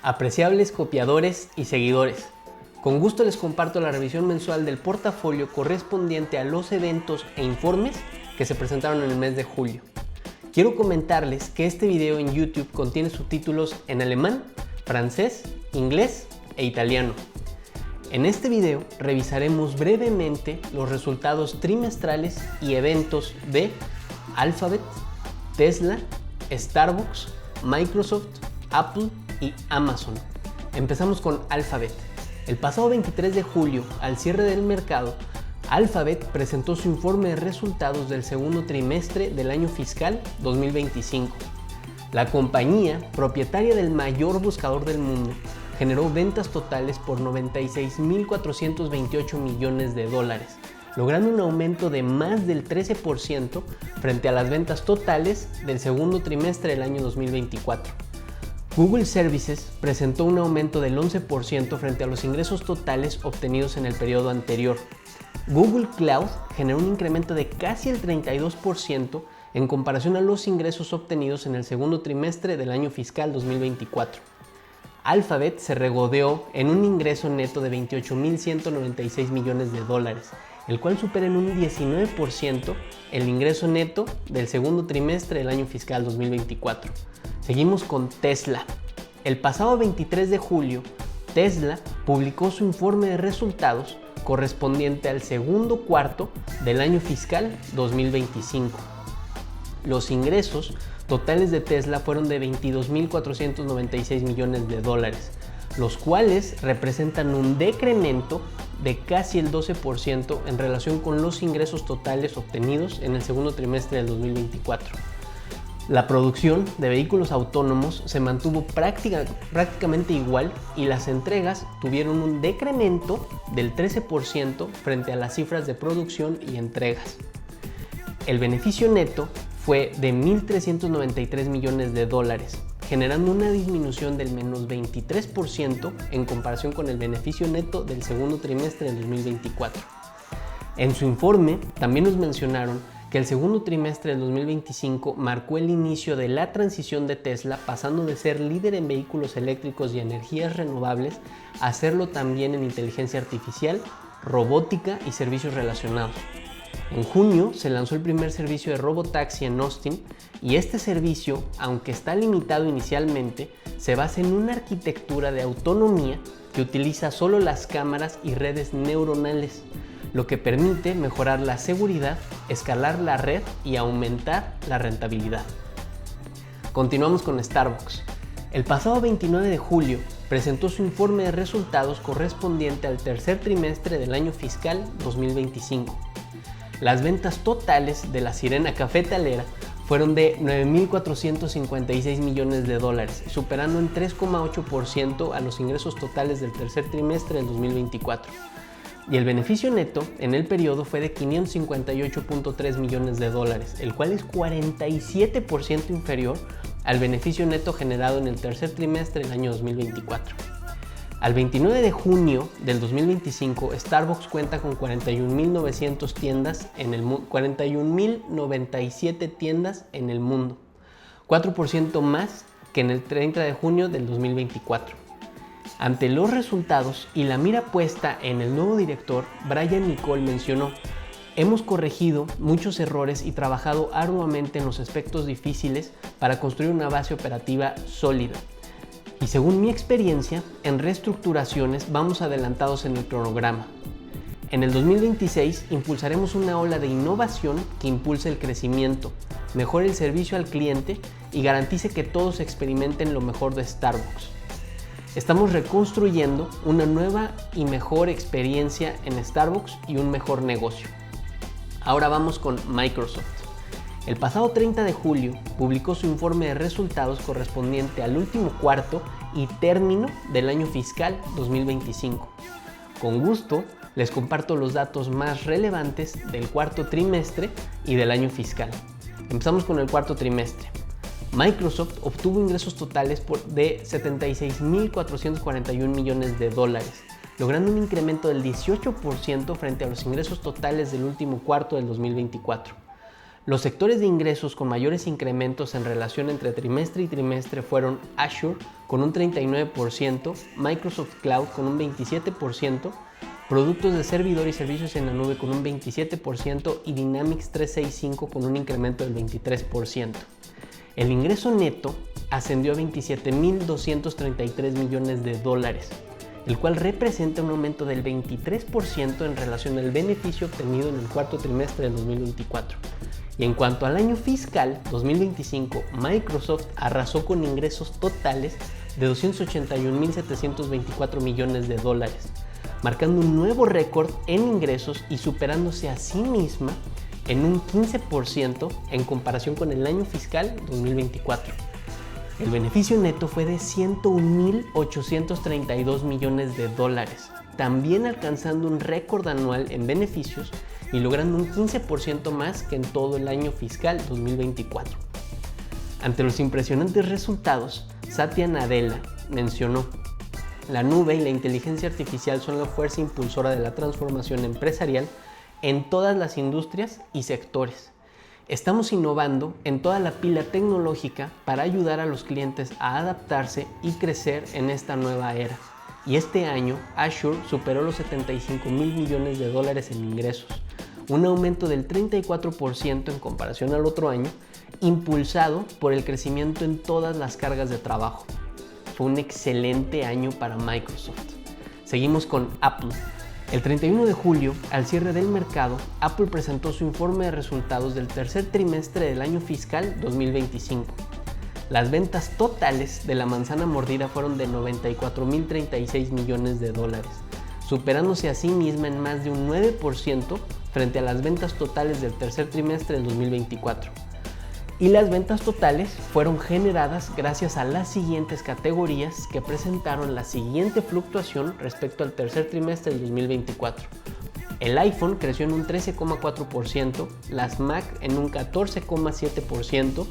Apreciables copiadores y seguidores, con gusto les comparto la revisión mensual del portafolio correspondiente a los eventos e informes que se presentaron en el mes de julio. Quiero comentarles que este video en YouTube contiene subtítulos en alemán, francés, inglés e italiano. En este video revisaremos brevemente los resultados trimestrales y eventos de Alphabet, Tesla, Starbucks, Microsoft, Apple y Amazon. Empezamos con Alphabet. El pasado 23 de julio, al cierre del mercado, Alphabet presentó su informe de resultados del segundo trimestre del año fiscal 2025. La compañía, propietaria del mayor buscador del mundo, generó ventas totales por 96.428 millones de dólares, logrando un aumento de más del 13% frente a las ventas totales del segundo trimestre del año 2024. Google Services presentó un aumento del 11% frente a los ingresos totales obtenidos en el periodo anterior. Google Cloud generó un incremento de casi el 32% en comparación a los ingresos obtenidos en el segundo trimestre del año fiscal 2024. Alphabet se regodeó en un ingreso neto de 28.196 millones de dólares, el cual supera en un 19% el ingreso neto del segundo trimestre del año fiscal 2024. Seguimos con Tesla. El pasado 23 de julio, Tesla publicó su informe de resultados correspondiente al segundo cuarto del año fiscal 2025. Los ingresos totales de Tesla fueron de 22.496 millones de dólares, los cuales representan un decremento de casi el 12% en relación con los ingresos totales obtenidos en el segundo trimestre del 2024. La producción de vehículos autónomos se mantuvo prácticamente igual y las entregas tuvieron un decremento del 13% frente a las cifras de producción y entregas. El beneficio neto fue de 1.393 millones de dólares, generando una disminución del menos 23% en comparación con el beneficio neto del segundo trimestre del 2024. En su informe también nos mencionaron que el segundo trimestre del 2025 marcó el inicio de la transición de Tesla, pasando de ser líder en vehículos eléctricos y energías renovables a serlo también en inteligencia artificial, robótica y servicios relacionados. En junio se lanzó el primer servicio de robotaxi en Austin y este servicio, aunque está limitado inicialmente, se basa en una arquitectura de autonomía que utiliza solo las cámaras y redes neuronales, lo que permite mejorar la seguridad, escalar la red y aumentar la rentabilidad. Continuamos con Starbucks. El pasado 29 de julio presentó su informe de resultados correspondiente al tercer trimestre del año fiscal 2025. Las ventas totales de la sirena cafetalera fueron de 9.456 millones de dólares, superando en 3,8% a los ingresos totales del tercer trimestre del 2024. Y el beneficio neto en el periodo fue de 558.3 millones de dólares, el cual es 47% inferior al beneficio neto generado en el tercer trimestre del año 2024. Al 29 de junio del 2025, Starbucks cuenta con 41.900 tiendas en el mundo, 41.097 tiendas en el mundo, 4% más que en el 30 de junio del 2024. Ante los resultados y la mira puesta en el nuevo director, Brian Niccol mencionó: hemos corregido muchos errores y trabajado arduamente en los aspectos difíciles para construir una base operativa sólida. Y según mi experiencia, en reestructuraciones vamos adelantados en el cronograma. En el 2026 impulsaremos una ola de innovación que impulse el crecimiento, mejore el servicio al cliente y garantice que todos experimenten lo mejor de Starbucks. Estamos reconstruyendo una nueva y mejor experiencia en Starbucks y un mejor negocio. Ahora vamos con Microsoft. El pasado 30 de julio publicó su informe de resultados correspondiente al último cuarto y término del año fiscal 2025. Con gusto les comparto los datos más relevantes del cuarto trimestre y del año fiscal. Empezamos con el cuarto trimestre. Microsoft obtuvo ingresos totales de 76.441 millones de dólares, logrando un incremento del 18% frente a los ingresos totales del último cuarto del 2024. Los sectores de ingresos con mayores incrementos en relación entre trimestre y trimestre fueron Azure con un 39%, Microsoft Cloud con un 27%, productos de servidor y servicios en la nube con un 27% y Dynamics 365 con un incremento del 23%. El ingreso neto ascendió a 27.233 millones de dólares, el cual representa un aumento del 23% en relación al beneficio obtenido en el cuarto trimestre del 2024. Y en cuanto al año fiscal 2025, Microsoft arrasó con ingresos totales de 281.724 millones de dólares, marcando un nuevo récord en ingresos y superándose a sí misma en un 15% en comparación con el año fiscal 2024. El beneficio neto fue de 101.832 millones de dólares, también alcanzando un récord anual en beneficios y logrando un 15% más que en todo el año fiscal 2024. Ante los impresionantes resultados, Satya Nadella mencionó: la nube y la inteligencia artificial son la fuerza impulsora de la transformación empresarial en todas las industrias y sectores. Estamos innovando en toda la pila tecnológica para ayudar a los clientes a adaptarse y crecer en esta nueva era. Y este año Azure superó los 75.000 millones de dólares en ingresos, un aumento del 34% en comparación al otro año, impulsado por el crecimiento en todas las cargas de trabajo. Fue un excelente año para Microsoft. Seguimos con Apple. El 31 de julio, al cierre del mercado, Apple presentó su informe de resultados del tercer trimestre del año fiscal 2025. Las ventas totales de la manzana mordida fueron de 94.036 millones de dólares, superándose a sí misma en más de un 9% frente a las ventas totales del tercer trimestre del 2024. Y las ventas totales fueron generadas gracias a las siguientes categorías que presentaron la siguiente fluctuación respecto al tercer trimestre del 2024. El iPhone creció en un 13,4%, las Mac en un 14,7%,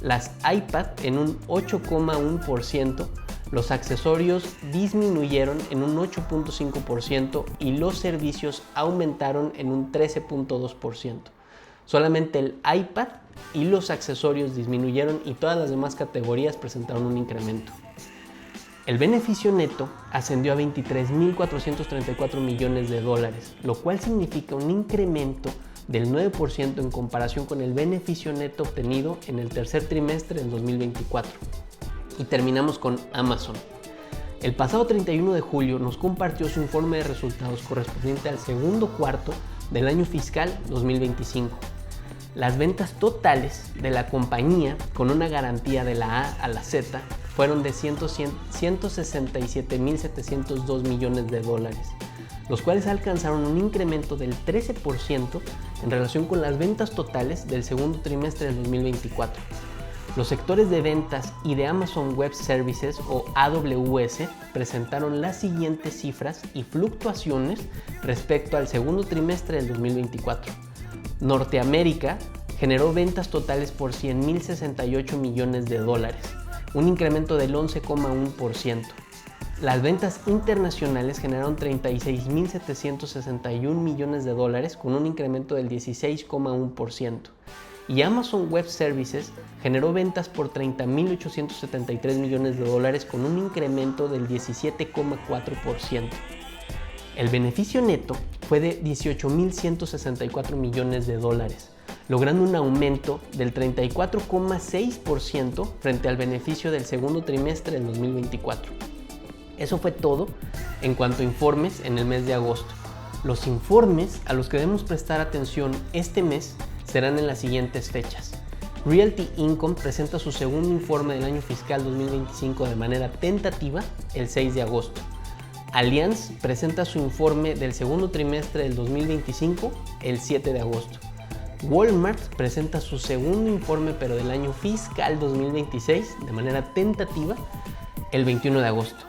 las iPad en un 8,1%, los accesorios disminuyeron en un 8,5% y los servicios aumentaron en un 13,2%. Solamente el iPad y los accesorios disminuyeron y todas las demás categorías presentaron un incremento. El beneficio neto ascendió a 23.434 millones de dólares, lo cual significa un incremento del 9% en comparación con el beneficio neto obtenido en el tercer trimestre del 2024. Y terminamos con Amazon. El pasado 31 de julio nos compartió su informe de resultados correspondiente al segundo cuarto del año fiscal 2025. Las ventas totales de la compañía con una garantía de la A a la Z fueron de 167.702 millones de dólares, los cuales alcanzaron un incremento del 13% en relación con las ventas totales del segundo trimestre del 2024. Los sectores de ventas y de Amazon Web Services o AWS presentaron las siguientes cifras y fluctuaciones respecto al segundo trimestre del 2024. Norteamérica generó ventas totales por 100.068 millones de dólares, un incremento del 11,1%. Las ventas internacionales generaron 36.761 millones de dólares con un incremento del 16,1%. Y Amazon Web Services generó ventas por 30.873 millones de dólares con un incremento del 17,4%. El beneficio neto fue de 18.164 millones de dólares, logrando un aumento del 34,6% frente al beneficio del segundo trimestre del 2024. Eso fue todo en cuanto a informes en el mes de agosto. Los informes a los que debemos prestar atención este mes serán en las siguientes fechas. Realty Income presenta su segundo informe del año fiscal 2025 de manera tentativa el 6 de agosto. Allianz presenta su informe del segundo trimestre del 2025 el 7 de agosto. Walmart presenta su segundo informe pero del año fiscal 2026 de manera tentativa el 21 de agosto.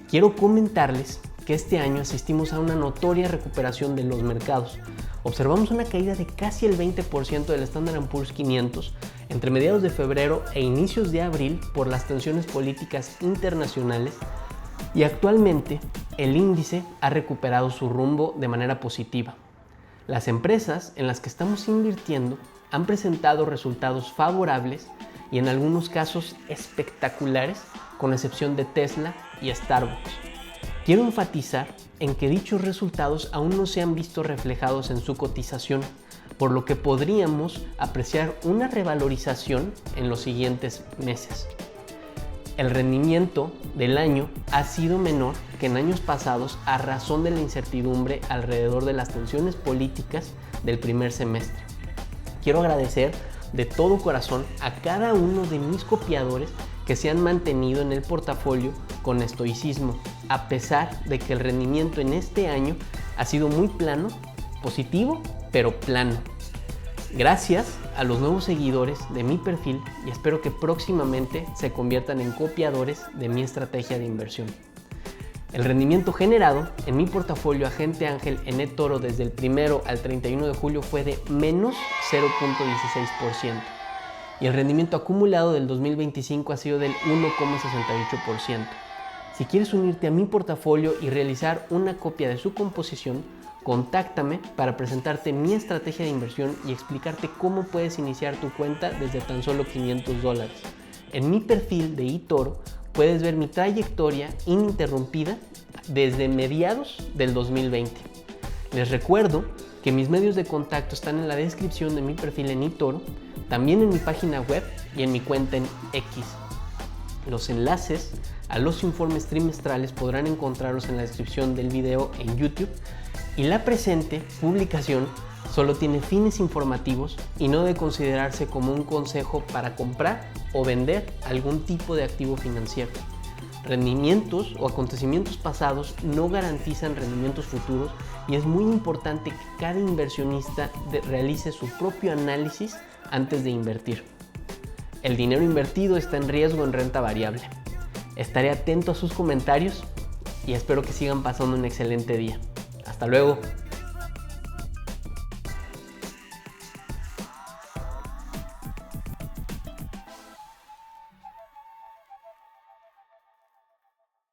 Quiero comentarles que este año asistimos a una notoria recuperación de los mercados. Observamos una caída de casi el 20% del Standard & Poor's 500 entre mediados de febrero e inicios de abril por las tensiones políticas internacionales y actualmente el índice ha recuperado su rumbo de manera positiva. Las empresas en las que estamos invirtiendo han presentado resultados favorables y en algunos casos espectaculares, con excepción de Tesla y Starbucks. Quiero enfatizar en que dichos resultados aún no se han visto reflejados en su cotización, por lo que podríamos apreciar una revalorización en los siguientes meses. El rendimiento del año ha sido menor que en años pasados a razón de la incertidumbre alrededor de las tensiones políticas del primer semestre. Quiero agradecer de todo corazón a cada uno de mis copiadores que se han mantenido en el portafolio con estoicismo, a pesar de que el rendimiento en este año ha sido muy plano, positivo, pero plano. Gracias a los nuevos seguidores de mi perfil y espero que próximamente se conviertan en copiadores de mi estrategia de inversión. El rendimiento generado en mi portafolio Agente Ángel en eToro desde el 1 al 31 de julio fue de menos 0.16% y el rendimiento acumulado del 2025 ha sido del 1.68%. Si quieres unirte a mi portafolio y realizar una copia de su composición, contáctame para presentarte mi estrategia de inversión y explicarte cómo puedes iniciar tu cuenta desde tan solo $500. En mi perfil de eToro puedes ver mi trayectoria ininterrumpida desde mediados del 2020. Les recuerdo que mis medios de contacto están en la descripción de mi perfil en eToro, también en mi página web y en mi cuenta en X. Los enlaces a los informes trimestrales podrán encontrarlos en la descripción del video en YouTube y la presente publicación solo tiene fines informativos y no debe considerarse como un consejo para comprar o vender algún tipo de activo financiero. Rendimientos o acontecimientos pasados no garantizan rendimientos futuros y es muy importante que cada inversionista realice su propio análisis antes de invertir. El dinero invertido está en riesgo en renta variable. Estaré atento a sus comentarios y espero que sigan pasando un excelente día. Hasta luego.